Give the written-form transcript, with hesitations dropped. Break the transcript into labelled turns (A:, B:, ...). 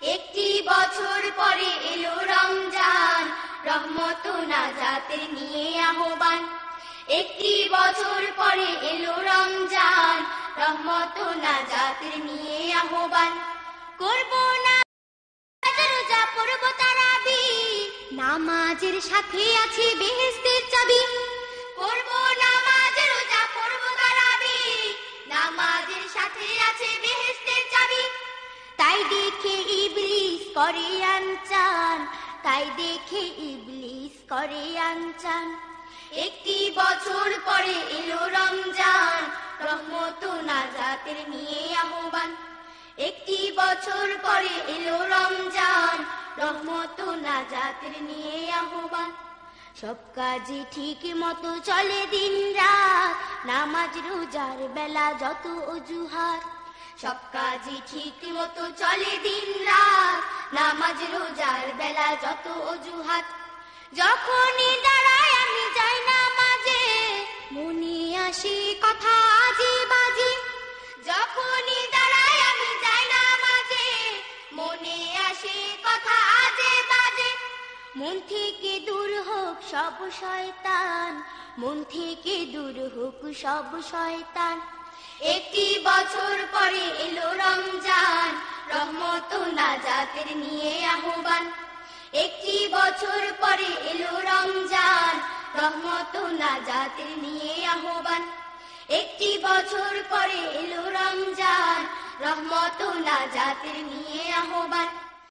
A: একটি বছর পরে এলো রমজান, রহমত ও নাজাতের নিয়ে আহ্বান। একটি বছর পরে এলো রমজান, রহমত ও নাজাতের নিয়ে আহ্বান। করব না রোজা, পড়ব তারাবি, নামাজের সাথে আছে বেহেশতের চাবি। করব নামাজ রোজা, পড়ব তারাবি, নামাজের সাথে আছে বেহেশতের চাবি। তাই দেখে ইবলিস করে আনচান, তাই দেখে ইবলিস করে আনচান। একটি বছর পরে এলো রমজান, রহমত ও নাজাতের নিয়ে আহ্বান। একটি বছর পরে এলো রমজান, রহমত ও নাজাতের নিয়ে আহ্বান। সব কাজে ঠিক মতো চলে দিন রাত, নামাজ রোজার বেলা যত অজুহাত। সব কাজে ঠিক মতো চলে দিন রাত, নামাজ রোজার বেলা যত অজুহাত। যখনই দাঁড়াই আমি যাই নামাজে, মনে আসে কথা আজে বাজে। যখনই দাঁড়াই আমি যাই নামাজে, মনে আসে কথা আজে বাজে। মন থেকে দূর হোক সব শয়তান, মন থেকে দূর হোক সব শয়তান। একটি বছর পরে এলো রমজান, রহমত ও নাজাতের নিয়ে আহ্বান। একটি বছর পরে এলো রমজান, রহমত ও নাজাতের নিয়ে আহ্বান। একটি বছর পরে এলো রমজান, রহমত ও নাজাতের নিয়ে আহ্বান।